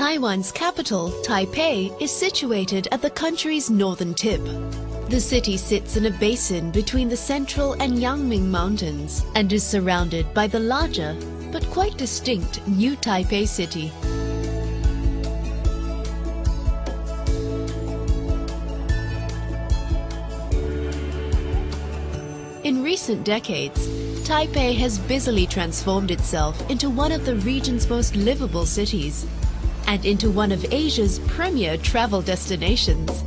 Taiwan's capital, Taipei, is situated at the country's northern tip. The city sits in a basin between the Central and Yangming Mountains and is surrounded by the larger, but quite distinct, New Taipei city. In recent decades, Taipei has busily transformed itself into one of the region's most livable cities and into one of Asia's premier travel destinations.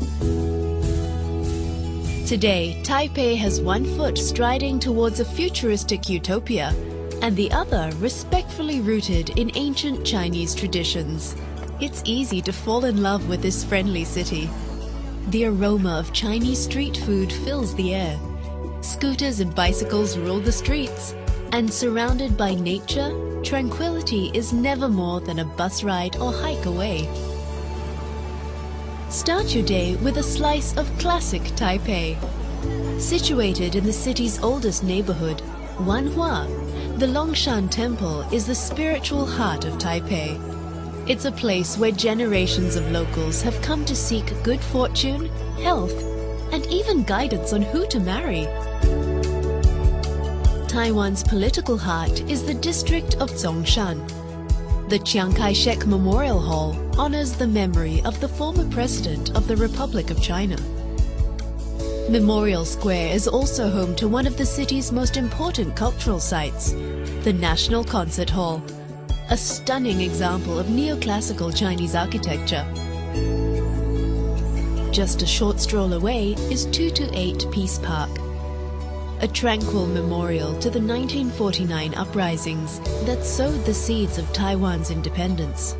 Today, Taipei has one foot striding towards a futuristic utopia and the other respectfully rooted in ancient Chinese traditions. It's easy to fall in love with this friendly city. The aroma of Chinese street food fills the air. Scooters and bicycles rule the streets, and surrounded by nature, tranquility is never more than a bus ride or hike away. Start your day with a slice of classic Taipei. Situated in the city's oldest neighborhood, Wanhua, the Longshan Temple is the spiritual heart of Taipei. It's a place where generations of locals have come to seek good fortune, health, and even guidance on who to marry. Taiwan's political heart is the district of Zhongshan. The Chiang Kai-shek Memorial Hall honors the memory of the former president of the Republic of China. Memorial Square is also home to one of the city's most important cultural sites, the National Concert Hall, a stunning example of neoclassical Chinese architecture. Just a short stroll away is 228 Peace Park, a tranquil memorial to the 1949 uprisings that sowed the seeds of Taiwan's independence.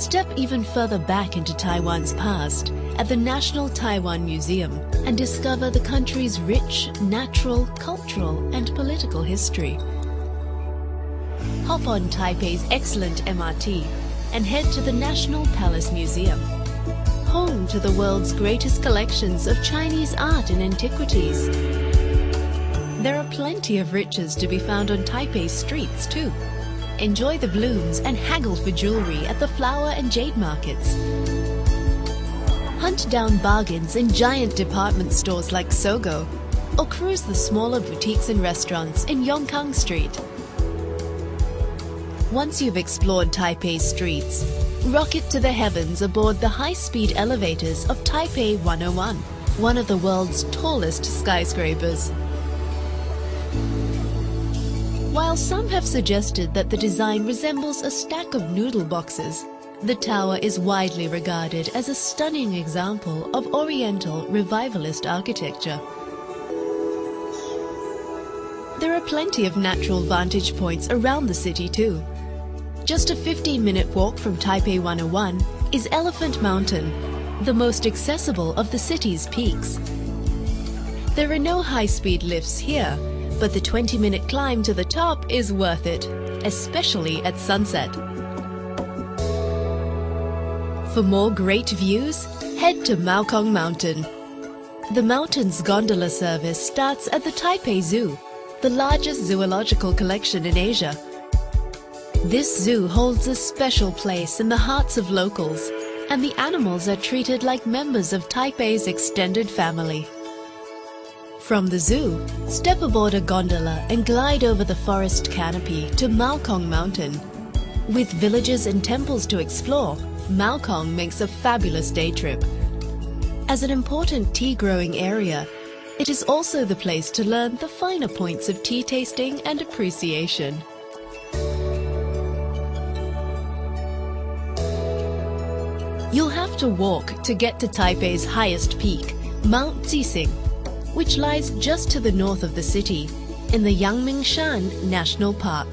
Step even further back into Taiwan's past at the National Taiwan Museum and discover the country's rich, natural, cultural, and political history. Hop on Taipei's excellent MRT and head to the National Palace Museum, home to the world's greatest collections of Chinese art and antiquities. There are plenty of riches to be found on Taipei's streets too. Enjoy the blooms and haggle for jewelry at the flower and jade markets. Hunt down bargains in giant department stores like Sogo, or cruise the smaller boutiques and restaurants in Yongkang Street. Once you've explored Taipei's streets, rocket to the heavens aboard the high-speed elevators of Taipei 101, one of the world's tallest skyscrapers. While some have suggested that the design resembles a stack of noodle boxes, the tower is widely regarded as a stunning example of Oriental revivalist architecture. There are plenty of natural vantage points around the city too. Just a 15-minute walk from Taipei 101 is Elephant Mountain, the most accessible of the city's peaks. There are no high-speed lifts here, but the 20-minute climb to the top is worth it, especially at sunset. For more great views, head to Maokong Mountain. The mountain's gondola service starts at the Taipei Zoo, the largest zoological collection in Asia. This zoo holds a special place in the hearts of locals, and the animals are treated like members of Taipei's extended family. From the zoo, step aboard a gondola and glide over the forest canopy to Maokong Mountain. With villages and temples to explore, Maokong makes a fabulous day trip. As an important tea-growing area, it is also the place to learn the finer points of tea tasting and appreciation. You'll have to walk to get to Taipei's highest peak, Mount Zixing, which lies just to the north of the city, in the Yangming Shan National Park.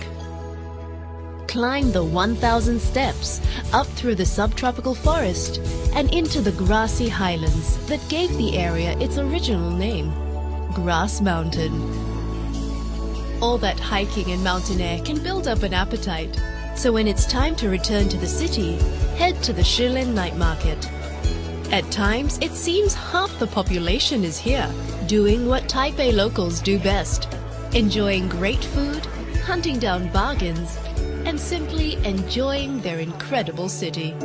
Climb the 1,000 steps up through the subtropical forest and into the grassy highlands that gave the area its original name, Grass Mountain. All that hiking and mountain air can build up an appetite, so when it's time to return to the city, head to the Shilin Night Market. At times, it seems half the population is here, doing what Taipei locals do best, enjoying great food, hunting down bargains, and simply enjoying their incredible city.